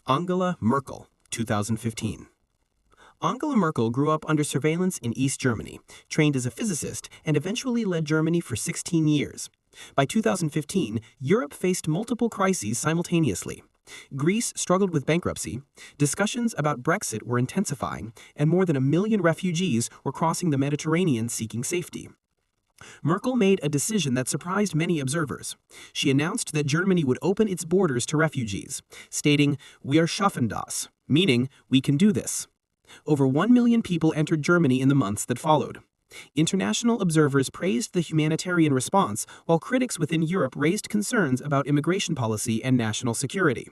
Angela Merkel, 2015. Angela Merkel grew up under surveillance in East Germany, trained as a physicist, and eventually led Germany for 16 years. By 2015, Europe faced multiple crises simultaneously. Greece struggled with bankruptcy, discussions about Brexit were intensifying, and more than 1 million refugees were crossing the Mediterranean seeking safety. Merkel made a decision that surprised many observers. She announced that Germany would open its borders to refugees, stating, "Wir schaffen das," meaning, "we can do this." Over 1 million people entered Germany in the months that followed. International observers praised the humanitarian response, while critics within Europe raised concerns about immigration policy and national security.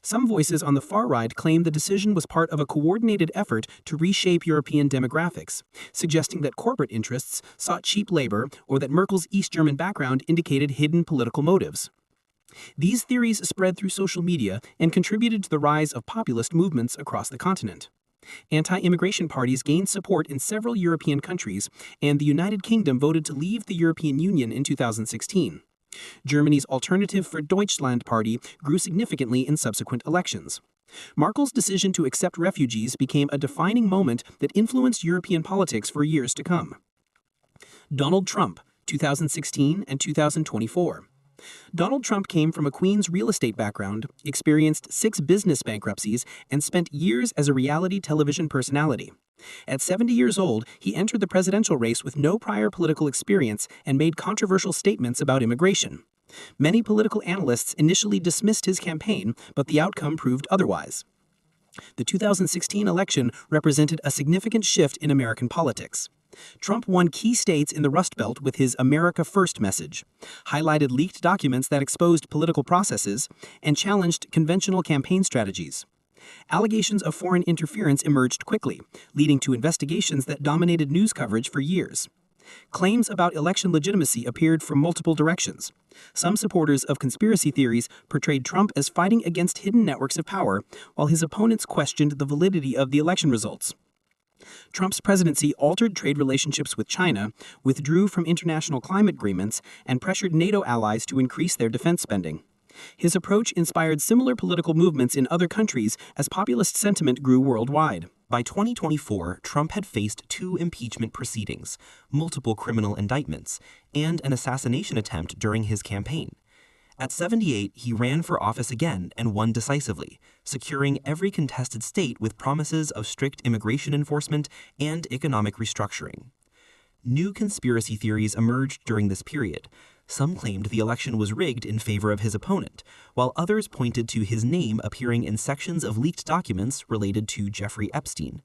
Some voices on the far right claim the decision was part of a coordinated effort to reshape European demographics, suggesting that corporate interests sought cheap labor or that Merkel's East German background indicated hidden political motives. These theories spread through social media and contributed to the rise of populist movements across the continent. Anti-immigration parties gained support in several European countries, and the United Kingdom voted to leave the European Union in 2016. Germany's Alternative for Deutschland party grew significantly in subsequent elections. Merkel's decision to accept refugees became a defining moment that influenced European politics for years to come. Donald Trump, 2016 and 2024. Donald Trump came from a Queens real estate background, experienced 6 business bankruptcies, and spent years as a reality television personality. At 70 years old, he entered the presidential race with no prior political experience and made controversial statements about immigration. Many political analysts initially dismissed his campaign, but the outcome proved otherwise. The 2016 election represented a significant shift in American politics. Trump won key states in the Rust Belt with his America First message, highlighted leaked documents that exposed political processes, and challenged conventional campaign strategies. Allegations of foreign interference emerged quickly, leading to investigations that dominated news coverage for years. Claims about election legitimacy appeared from multiple directions. Some supporters of conspiracy theories portrayed Trump as fighting against hidden networks of power, while his opponents questioned the validity of the election results. Trump's presidency altered trade relationships with China, withdrew from international climate agreements, and pressured NATO allies to increase their defense spending. His approach inspired similar political movements in other countries as populist sentiment grew worldwide. By 2024, Trump had faced 2 impeachment proceedings, multiple criminal indictments, and an assassination attempt during his campaign. At 78, he ran for office again and won decisively, securing every contested state with promises of strict immigration enforcement and economic restructuring. New conspiracy theories emerged during this period. Some claimed the election was rigged in favor of his opponent, while others pointed to his name appearing in sections of leaked documents related to Jeffrey Epstein.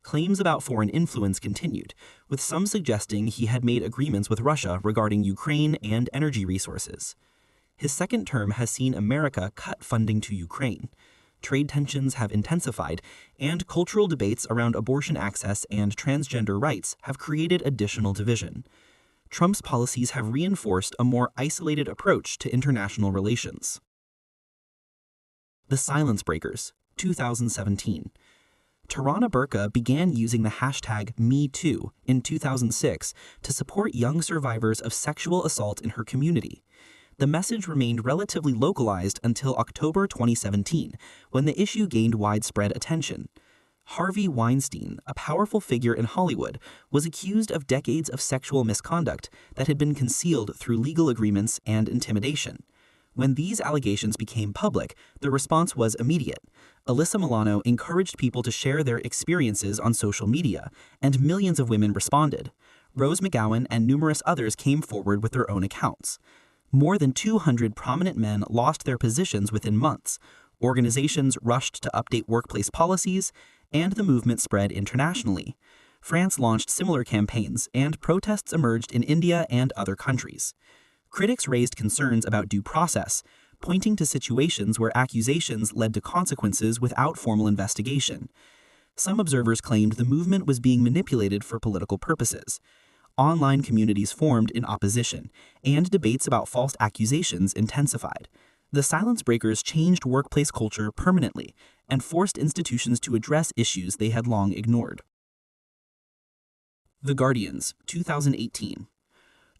Claims about foreign influence continued, with some suggesting he had made agreements with Russia regarding Ukraine and energy resources. His second term has seen America cut funding to Ukraine. Trade tensions have intensified, and cultural debates around abortion access and transgender rights have created additional division. Trump's policies have reinforced a more isolated approach to international relations. The Silence Breakers, 2017. Tarana Burqa began using the hashtag #MeToo in 2006 to support young survivors of sexual assault in her community. The message remained relatively localized until October 2017, when the issue gained widespread attention. Harvey Weinstein, a powerful figure in Hollywood, was accused of decades of sexual misconduct that had been concealed through legal agreements and intimidation. When these allegations became public, the response was immediate. Alyssa Milano encouraged people to share their experiences on social media, and millions of women responded. Rose McGowan and numerous others came forward with their own accounts. More than 200 prominent men lost their positions within months. Organizations rushed to update workplace policies, and the movement spread internationally. France launched similar campaigns, and protests emerged in India and other countries. Critics raised concerns about due process, pointing to situations where accusations led to consequences without formal investigation. Some observers claimed the movement was being manipulated for political purposes. Online communities formed in opposition, and debates about false accusations intensified. The Silence Breakers changed workplace culture permanently and forced institutions to address issues they had long ignored. The Guardians, 2018.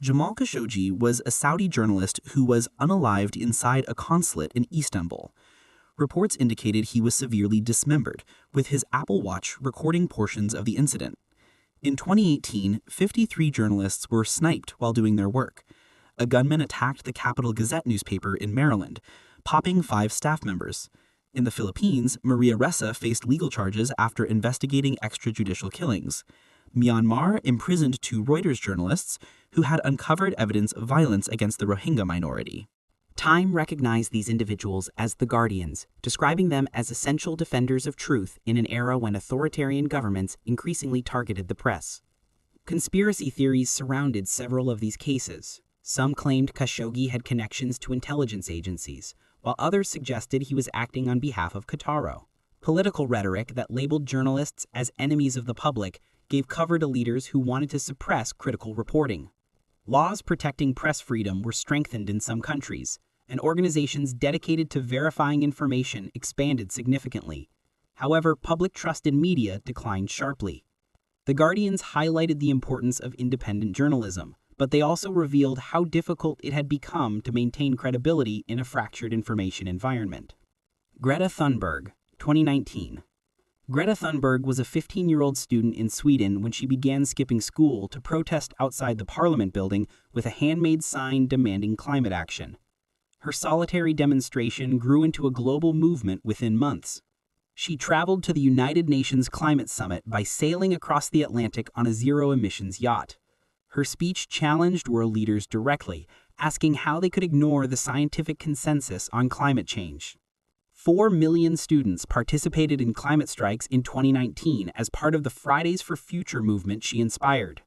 Jamal Khashoggi was a Saudi journalist who was unalived inside a consulate in Istanbul. Reports indicated he was severely dismembered, with his Apple Watch recording portions of the incident. In 2018, 53 journalists were sniped while doing their work. A gunman attacked the Capital Gazette newspaper in Maryland, popping 5 staff members. In the Philippines, Maria Ressa faced legal charges after investigating extrajudicial killings. Myanmar imprisoned 2 Reuters journalists who had uncovered evidence of violence against the Rohingya minority. Time recognized these individuals as the Guardians, describing them as essential defenders of truth in an era when authoritarian governments increasingly targeted the press. Conspiracy theories surrounded several of these cases. Some claimed Khashoggi had connections to intelligence agencies, while others suggested he was acting on behalf of Qatar. Political rhetoric that labeled journalists as enemies of the public gave cover to leaders who wanted to suppress critical reporting. Laws protecting press freedom were strengthened in some countries, and organizations dedicated to verifying information expanded significantly. However, public trust in media declined sharply. The Guardians highlighted the importance of independent journalism, but they also revealed how difficult it had become to maintain credibility in a fractured information environment. Greta Thunberg, 2019. Greta Thunberg was a 15-year-old student in Sweden when she began skipping school to protest outside the Parliament building with a handmade sign demanding climate action. Her solitary demonstration grew into a global movement within months. She traveled to the United Nations Climate Summit by sailing across the Atlantic on a zero-emissions yacht. Her speech challenged world leaders directly, asking how they could ignore the scientific consensus on climate change. 4 million students participated in climate strikes in 2019 as part of the Fridays for Future movement she inspired.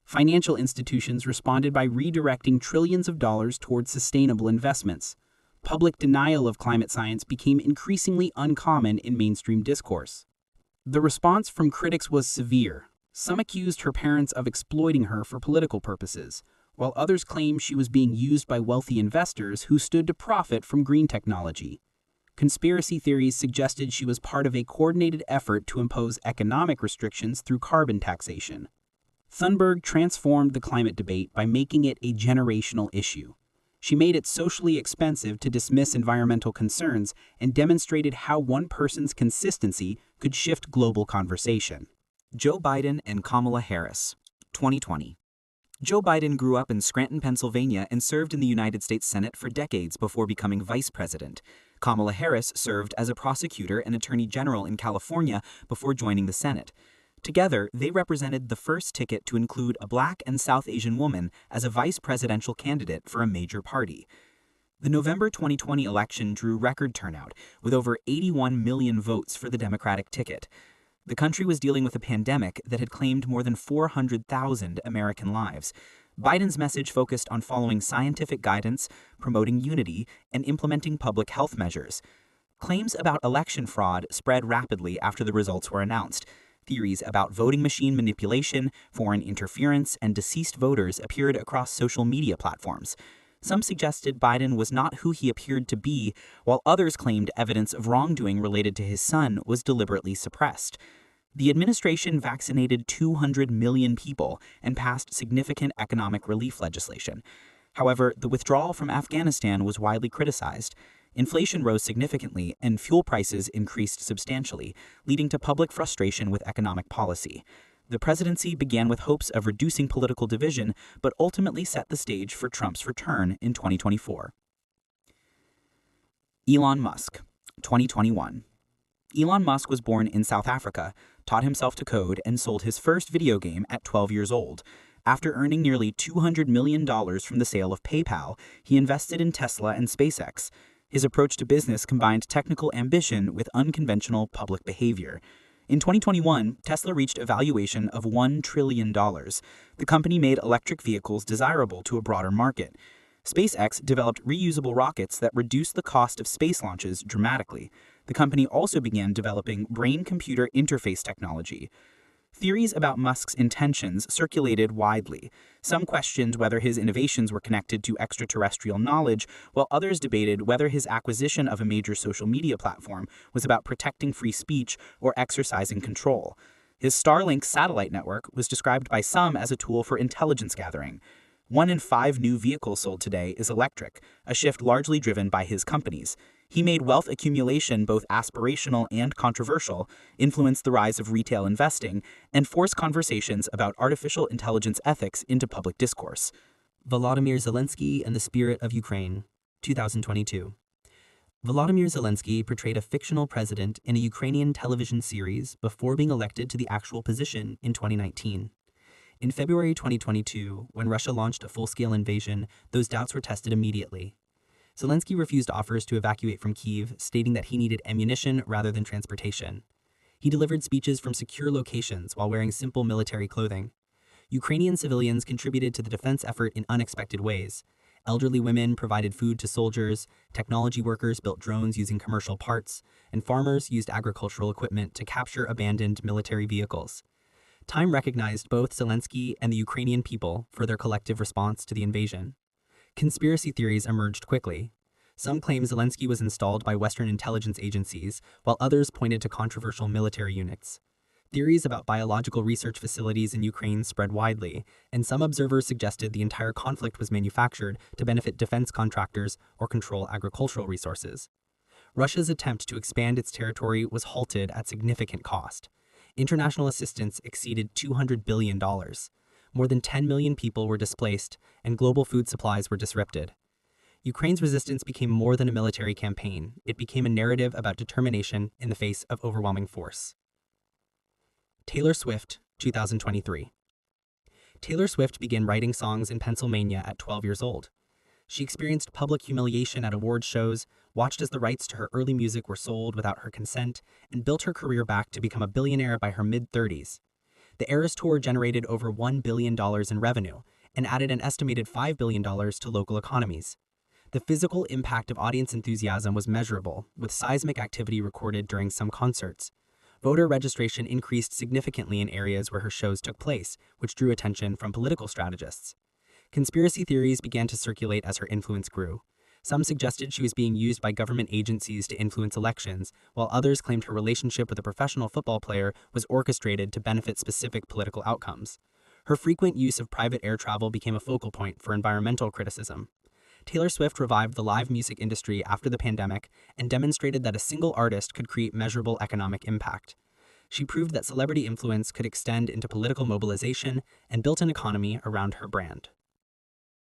Financial institutions responded by redirecting trillions of dollars towards sustainable investments. Public denial of climate science became increasingly uncommon in mainstream discourse. The response from critics was severe. Some accused her parents of exploiting her for political purposes, while others claimed she was being used by wealthy investors who stood to profit from green technology. Conspiracy theories suggested she was part of a coordinated effort to impose economic restrictions through carbon taxation. Thunberg transformed the climate debate by making it a generational issue. She made it socially expensive to dismiss environmental concerns and demonstrated how one person's consistency could shift global conversation. Joe Biden and Kamala Harris, 2020. Joe Biden grew up in Scranton, Pennsylvania, and served in the United States Senate for decades before becoming vice president. Kamala Harris served as a prosecutor and attorney general in California before joining the Senate. Together, they represented the first ticket to include a Black and South Asian woman as a vice presidential candidate for a major party. The November 2020 election drew record turnout, with over 81 million votes for the Democratic ticket. The country was dealing with a pandemic that had claimed more than 400,000 American lives. Biden's message focused on following scientific guidance, promoting unity, and implementing public health measures. Claims about election fraud spread rapidly after the results were announced. Theories about voting machine manipulation, foreign interference, and deceased voters appeared across social media platforms. Some suggested Biden was not who he appeared to be, while others claimed evidence of wrongdoing related to his son was deliberately suppressed. The administration vaccinated 200 million people and passed significant economic relief legislation. However, the withdrawal from Afghanistan was widely criticized. Inflation rose significantly, and fuel prices increased substantially, leading to public frustration with economic policy. The presidency began with hopes of reducing political division, but ultimately set the stage for Trump's return in 2024. Elon Musk, 2021. Elon Musk was born in South Africa, taught himself to code, and sold his first video game at 12 years old. After earning nearly $200 million from the sale of PayPal, he invested in Tesla and SpaceX. His approach to business combined technical ambition with unconventional public behavior. In 2021, Tesla reached a valuation of $1 trillion. The company made electric vehicles desirable to a broader market. SpaceX developed reusable rockets that reduced the cost of space launches dramatically. The company also began developing brain-computer interface technology. Theories about Musk's intentions circulated widely. Some questioned whether his innovations were connected to extraterrestrial knowledge, while others debated whether his acquisition of a major social media platform was about protecting free speech or exercising control. His Starlink satellite network was described by some as a tool for intelligence gathering. 1 in 5 new vehicles sold today is electric, a shift largely driven by his companies. He made wealth accumulation both aspirational and controversial, influenced the rise of retail investing, and forced conversations about artificial intelligence ethics into public discourse. Volodymyr Zelenskyy and the Spirit of Ukraine, 2022. Volodymyr Zelenskyy portrayed a fictional president in a Ukrainian television series before being elected to the actual position in 2019. In February 2022, when Russia launched a full-scale invasion, those doubts were tested immediately. Zelenskyy refused offers to evacuate from Kyiv, stating that he needed ammunition rather than transportation. He delivered speeches from secure locations while wearing simple military clothing. Ukrainian civilians contributed to the defense effort in unexpected ways. Elderly women provided food to soldiers, technology workers built drones using commercial parts, and farmers used agricultural equipment to capture abandoned military vehicles. Time recognized both Zelenskyy and the Ukrainian people for their collective response to the invasion. Conspiracy theories emerged quickly. Some claim Zelenskyy was installed by Western intelligence agencies, while others pointed to controversial military units. Theories about biological research facilities in Ukraine spread widely, and some observers suggested the entire conflict was manufactured to benefit defense contractors or control agricultural resources. Russia's attempt to expand its territory was halted at significant cost. International assistance exceeded $200 billion. More than 10 million people were displaced, and global food supplies were disrupted. Ukraine's resistance became more than a military campaign. It became a narrative about determination in the face of overwhelming force. Taylor Swift, 2023. Taylor Swift began writing songs in Pennsylvania at 12 years old. She experienced public humiliation at award shows, watched as the rights to her early music were sold without her consent, and built her career back to become a billionaire by her mid-30s. The Eras Tour generated over $1 billion in revenue and added an estimated $5 billion to local economies. The physical impact of audience enthusiasm was measurable, with seismic activity recorded during some concerts. Voter registration increased significantly in areas where her shows took place, which drew attention from political strategists. Conspiracy theories began to circulate as her influence grew. Some suggested she was being used by government agencies to influence elections, while others claimed her relationship with a professional football player was orchestrated to benefit specific political outcomes. Her frequent use of private air travel became a focal point for environmental criticism. Taylor Swift revived the live music industry after the pandemic and demonstrated that a single artist could create measurable economic impact. She proved that celebrity influence could extend into political mobilization and built an economy around her brand.